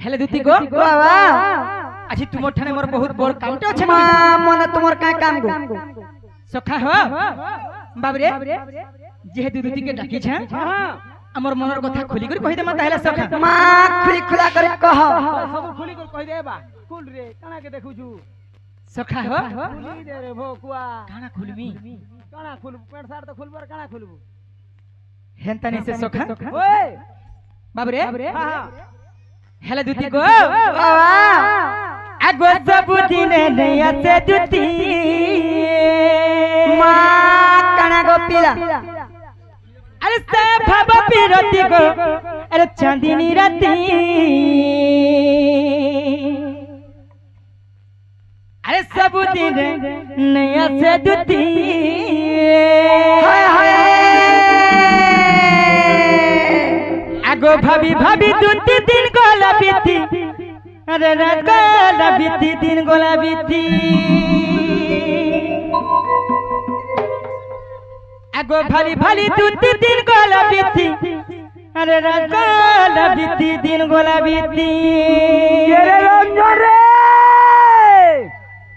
हेले दुती को बाबा আজি तुमर ठाने मोर बहुत बड़ कामटे আছে মা মনে তোমার কাই কাম গো सखा हो बाबरे जे दुती के डाकी छ हमर मनर कथा खुली कर कहि दे मा ताहेला सखा মা খুলি খুলা করে কহ सब खुली कर कहि दे बा कुल रे काना के देखु छु सखा हो खुली दे रे भोकुआ काना खुलमी काना खुल पेट सार तो खुलबर काना खुलबू हेंतनी से सखा ओए बाबरे हां हेले दुती को बाबा आगो सब दिने नैया से दुती মা কানা গো পিলা अरे से भव पिरती को अरे चांदनी राती अरे सब दिन नैया से दुती हाय हाय आगो भाभी भाभी दुती दिन गोला बीती अरे रात गोला बीती दिन गोला बीती आगो भाली भाली दुती दिन गोला बीती अरे रात गोला बीती दिन गोला बीती रे रंजन रे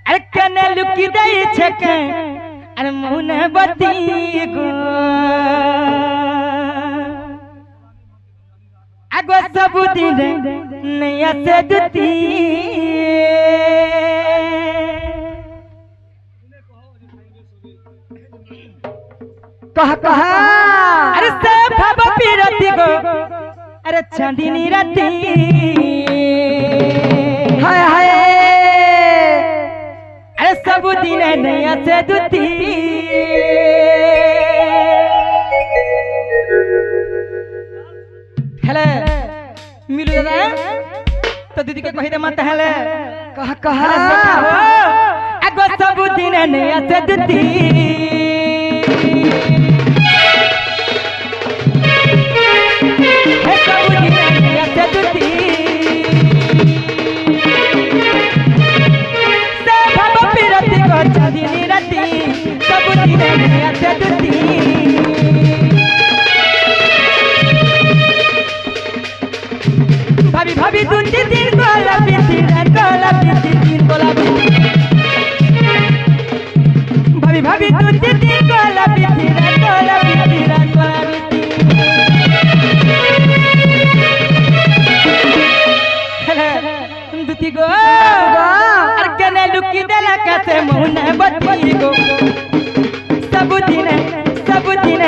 अरे कने लुकी दई छके अरे मुने बती गो आगो सब दिन नैया से दुती कह कह अरे से भव पिरती गो अरे चांदनी राती हाय हाय अरे सब दिन नैया से दुती हेले मिलू दादा तो दीदी के कहि दे मत हेले कह कह आगो सब दिन नैया से दुती हे सब दिन नैया से दुती से भव पिरती को चांदनी राती सब दिन नैया से दुती भाभी भाभी दुती दिन गोला बीती दिन गोला बीती भाभी भाभी दुती दिन गोला बीती गोला बीती दुती गो अर कने लुकी देला कैसे मुने बती गो सब दिन सब दिन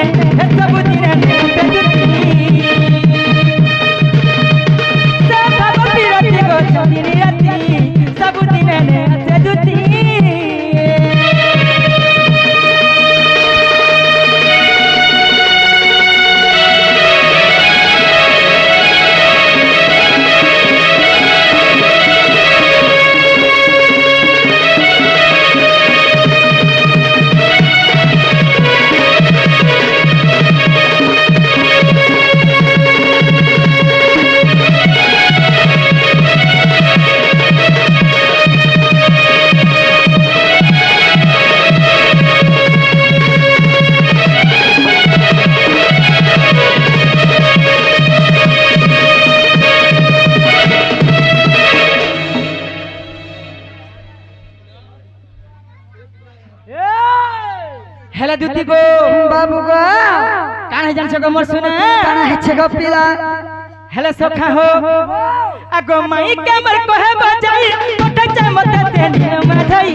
सब दिन से दुती सब भव पिरती गो चांदनी राती सब दिन से दुती हेले दुती गो बाबू गो काहे जान छगो मोर सुना काना है गो पिला हेले सखा हो आगो माई कमर को है बजाई कोठा चमत तेने मधई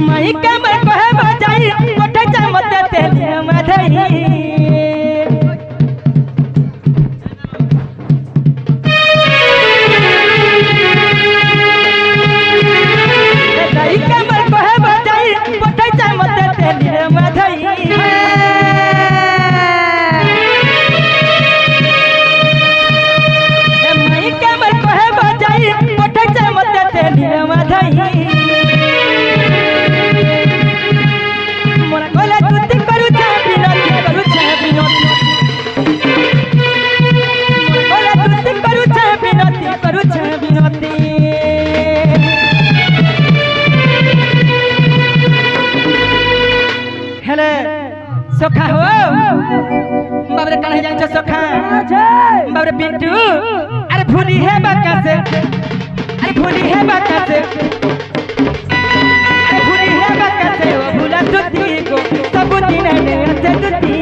माई कमर को है बजाई कोठा चमत तेने मधई हेले सोखा हो बाबरे कन्हे जान छ सोखा बाबरे पिंटू अरे भूली है बाका से अरे भूली है बाका से अरे भूली है बाका से वो भूला तुती को सब दिन ने से तुती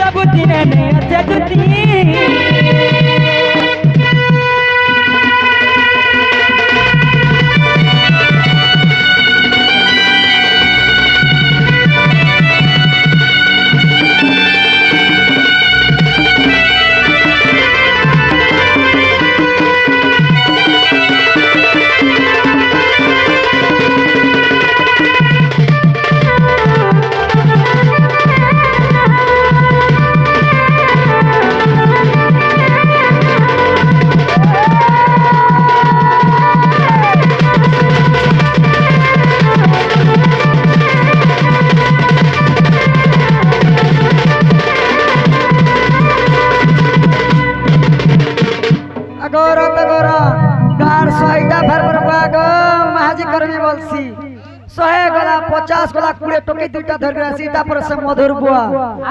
सब दिन ने से तुती शहे गला 50 गला कुड़े टोके दुटा धर के सीता पर से मधुर बुआ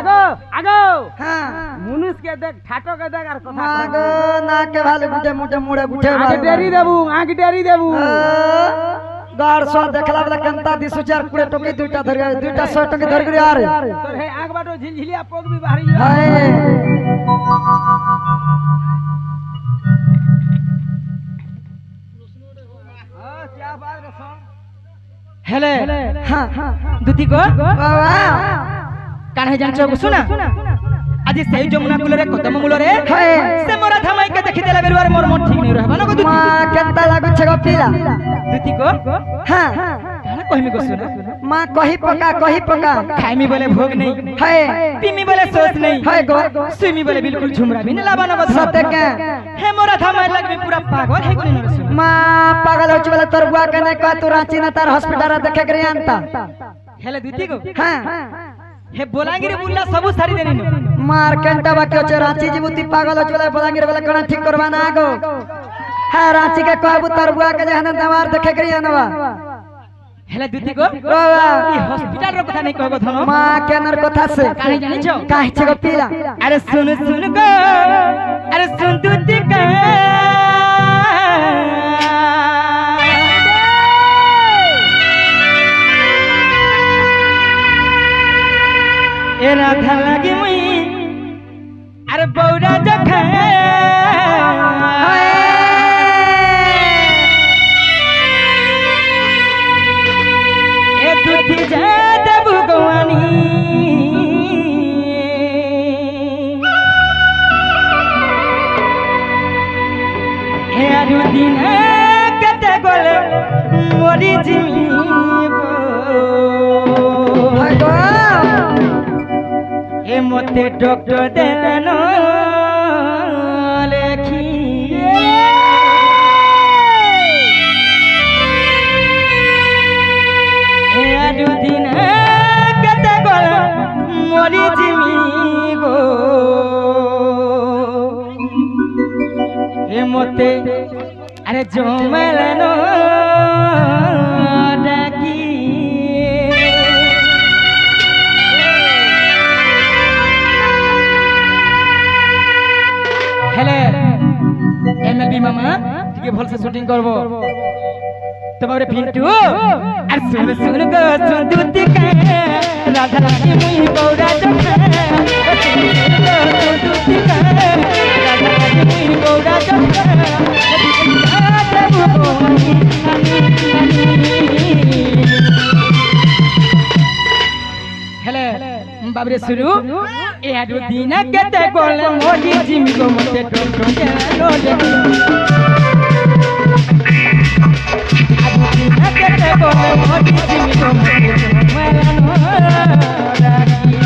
आगो आगो हां मुनुस के देख ठाटो के देख आर कथा आगो ना के भाले गुटे मुटे मुड़े गुटे आगे डेरी देबू आगे डेरी देबू गाड़ सो देखला वाला कंता दिसु चार कुड़े टोके दुटा धर के दुटा सो टोके धर के यार तोर हे आग बाटो झिलझिलिया पोग भी बाहरी हाय हां क्या बात रे सो हेले हां दुती को बाबा कान्हे जान छ सुना आज सेई जमुना कुलरे कदम मूलरे हाय से मोरा धमाई के देखि देला बेरुआर मोर मन ठीक नै रहबा न को दुती मां केता लागु छ गपिला दुती को हां काना कहमी को सुना मां कही पका खाइमी बोले भोग नहीं हाय पीमी बोले सोच नहीं हाय गो सुमी बोले बिल्कुल झुमरा भी न लाबा न बस सते के हे मोरा धमाई लगबी पूरा पागल है कोनी न सुना मां पागल होच वाला तोर बुआ के नै का तू रांची न तार हॉस्पिटल देखे के अंता हेले दुती को हां हे बोलांगिरी बुल्ला सब सारी देनी न मार कंटा बाकी होच रांची जीबुती पागल होच वाला बोलांगिर वाला कणा ठीक करवा ना गो हां रांची के कहबू तोर बुआ के जहन दवार देखे के अनवा हेले दुती को बाबा ई हॉस्पिटल रो कथा नहीं कहबो धनो मां केनर कथा से काहे जानि छो काहे छ गपिला अरे सुन को अरे सुन दुती का ए राधा लगी मुई अरे बौरा जखा ए दुती जा देबु गवानी ए आरु दिन कते गोले मोरी जिमीबो हाय गो ए मते डॉक्टर देनो लेखी ए आरु दिन कते गोल मोरी जिमी गो ए मते अरे जमलनो डाकी हेले एमएलबी मामा टिके भल से शूटिंग करबो तुम्हारे पिंटू अरे सुन गो सुन दुती का राधा रानी मुई बौरा जखा सुन गो सुन दुती का राधा रानी मुई बौरा जखा हेले बाबरे शुरू ए आडू दिन केते गोले मोरी जिमी गो मते टोन टोन के लोले आडू दिन केते गोले मोरी जिमी गो मते मरनो राखी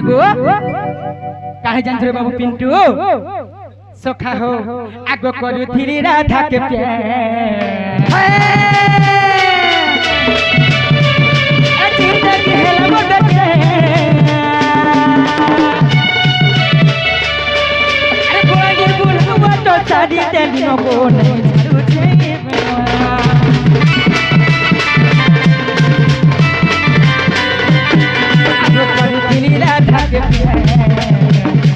को काहे जान रे बाबू पिंटू सखा हो आगो करू धीरे राधा के प्यार जिंदगी हेला मोटे अरे बोले बुलबुल तो शादी तेलिनो को नहीं छाड़ू छे आगो करू धीरे राधा के प्यार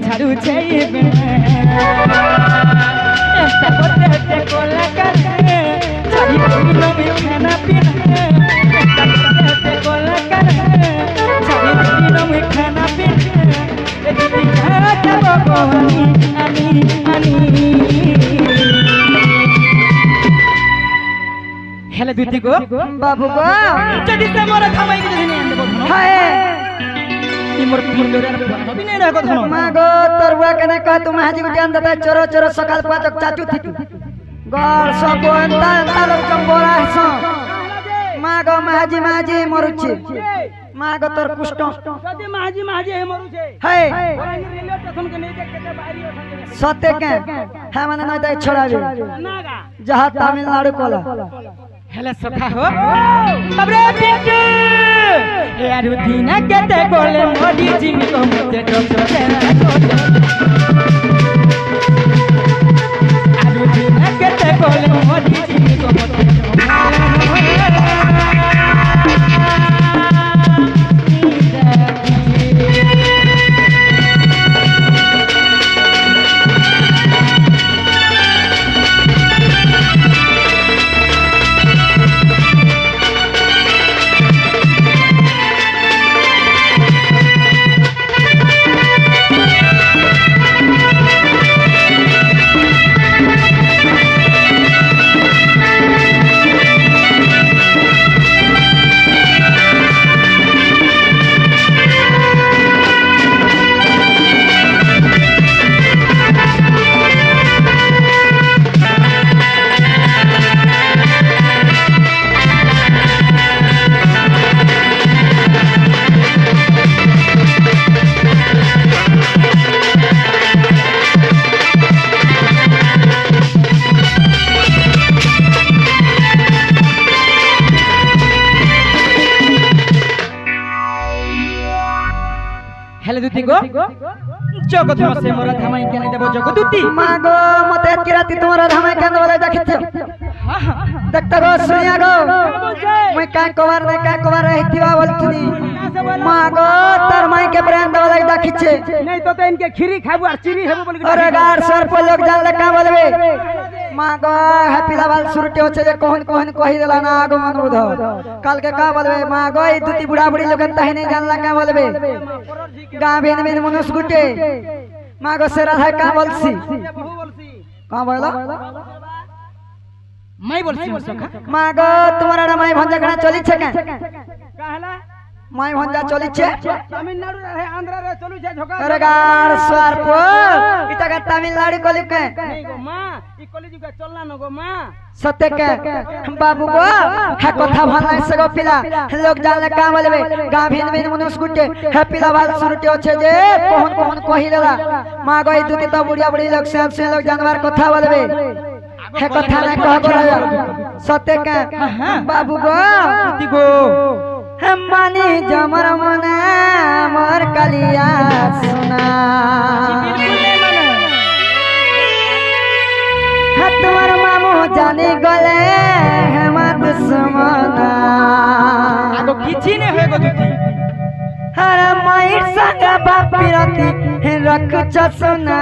झाड़ू चाहिए खाना पीना खाना हेले दूती को बाबू को जदी से मोर थमाई के नहीं आंदे बोल हाय मोर फुंडोरे अभी नहीं रहो धनो मागो तरुआ कने कह तू महाजी को ध्यान देता चोरो चोरो सकाल पाचक चाचू थी गौर सब अंता अंता लोग चंबोरा हसो मागो महाजी महाजी मरुची मागो तोर कुष्ट कदे महाजी महाजी हे मरु छे हाय रेलवे स्टेशन के नहीं देख के बाहरी उठा सते के है माने नहीं दे छोड़ावे नागा जहां तमिलनाडु कोला हेले सखा हो बाबरे पिंटू यार दीना केते बोले मोदी जी में को मुझे डॉक्टर आलू दीना केते बोले मोदी जी में को मुझे हेले दूती को जगत से मोर धामाई के नहीं देबो जगदूती मागो मते की राती तुम्हारा धामे के वाला देखियो देखता गो सुनिया गो मैं का कवर रहतिवा बोलतनी मागो तर माई के ब्रांड वाला देखिछे नहीं तो इनके खीरी खाबू और चिरी हेबो बोल के अरे गार सर पर लोग जान ले का बोलबे मागो हैप्पी लाल सुरटे होचे जे कोहन कोहन कहि देला ना आगो मन बुध काल के का बोलबे मागो ई दुती बुढ़ा बुढ़ी लोगन तहे नहीं जानला का बोलबे गांव भेन भेन मनुष्य गुटे मागो से राधा का बोलसी का बोला मैं बोलसी सखा मागो तुम्हारा माई भंजा कना चली छे का कहला माई भंजा चली छे तमिलनाडु रहे आंध्र रहे चलू छे झोका अरे गार स्वार पो इता का तमिलनाडु कोली के नहीं गो मां ई कॉलेज का चलना न गो मां सत्य के बाबू गो है कथा भला से गो पिला लोग जान ले का बोलबे गांव भेन भेन मनुष्य गुटे हैप्पी लाल सुरटे होचे जे कोहन कोहन कहि देला मां गो ई दुती तो बुढ़िया बुढ़ी लोग से लोग जानवर कथा बोलबे है कथा ना कह गो सत्य के बाबू गो दूती को हम मानी जमर मना मोर कलिया सुना तुम्हार मामू जाने गले हम दुश्मना आगो किछि ने होय गो दूती हर माइर संग बापी राती रख चसना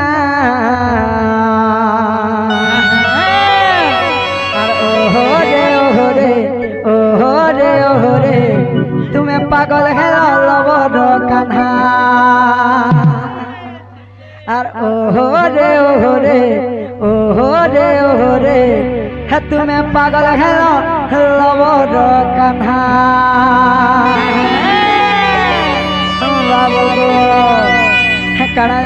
ओहो रे तुम्हें पागल है लवर कान्हा और ओहो रे है तुम्हें पागल है लवर कान्हा कड़ा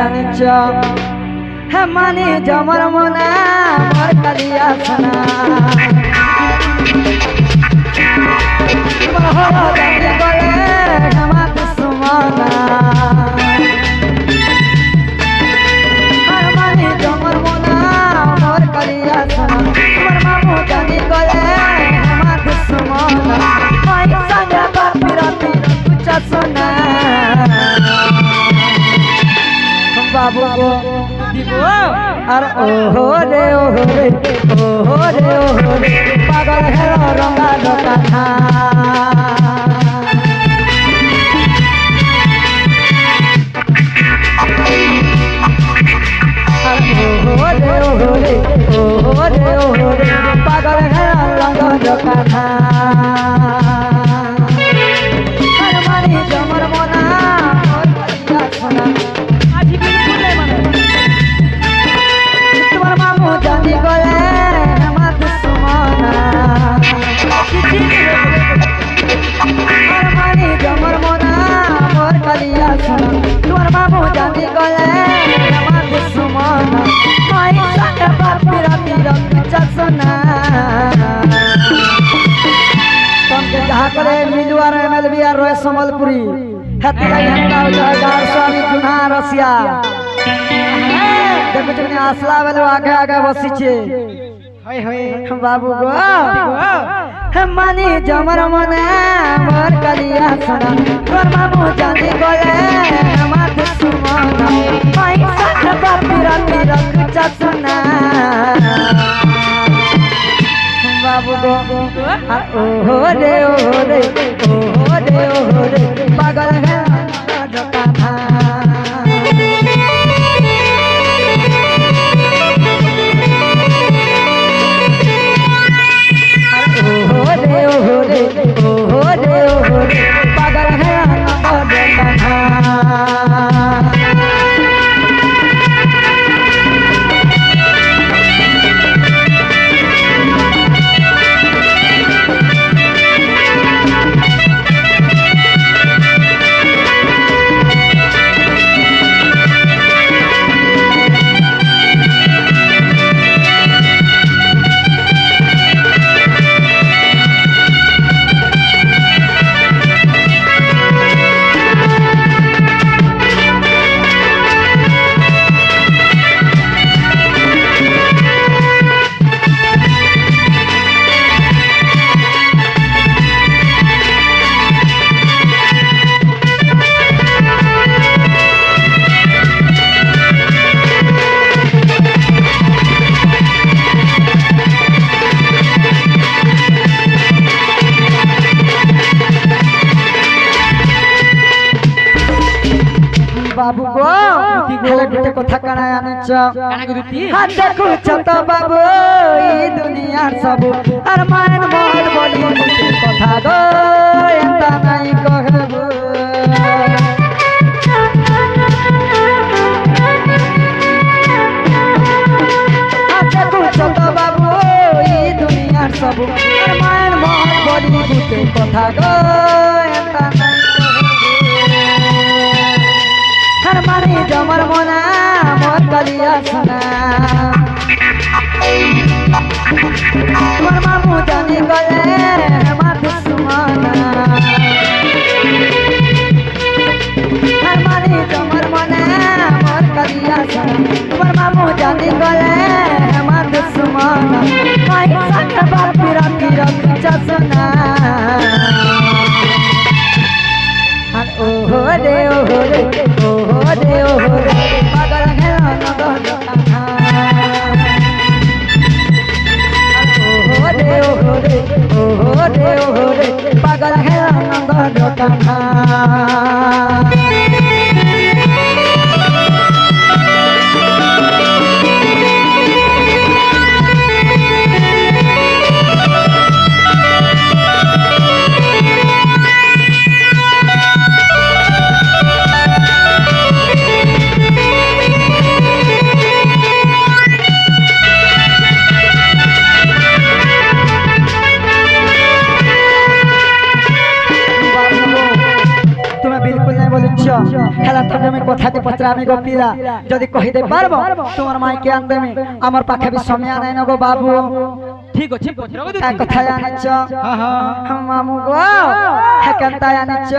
है मानी जमर मना मोर कलिया सना बहो जानी गले हमा दुश्मना हर मानी जमर मना मोर कलिया सना मोर मामू जानी गले हमा दुश्मना माई संगे बापी राती कुछ सुना बाबू को अरे ओहो रे पागल है रंगा दुकाना ओहो रे पागल है रंगा दुकाना हर मानी जमर मोना और कलिया सोना जानी गले हमा दुश्मना हर मानी जमर मोना मोर कलिया सोना तोर मामू जानी गले हमा दुश्मना माई संग बापी राती चसना तुमके जहाँ करे मिलुआर एमएलबी रोय समलपुरी हती लगी हंता गार स्वामी जुना रसिया देखो चुनी आसला वाले आगे आगे बसीचे होय होय बाबू गो हम मानी जमर मने मोर कलिया सना तोर मामू जानी गले हमा दुश्मना माई संग बापी राती चसना बाबू गो ओहो रे पागल है दुकाना पागल है बाबू गो हेले गुटे कथा काना आनिच काना गुरुती हां देखु छत बाबू ई दुनिया सब अर मान मोहर बोली गुटे कथा गो एंता नहीं कहबो हां देखु छत बाबू ई दुनिया सब अर मान मोहर बोली गुटे कथा गो एंता हर मानी जमर मोना मोर कलिया सना तोर मामू जानी गले हमा दुश्मना हर मानी जमर मोना मोर कलिया सना तोर मामू जानी गले हमा दुश्मना माई संग बापी राती चसना ओहो रे पागल है रंगा दुकाना ओहो रे पागल है रंगा दुकाना हेला तने में কথাটি পচরামি গো পিলা যদি কহি দে পারবো তোমার মাইকে আনতে আমার পাখে বি সময় নাই না গো বাবু ঠিক আছে পচরা গো তা কথা আনিছ হ্যাঁ হ্যাঁ মামু গো হ্যাঁ কেনতা আনিছ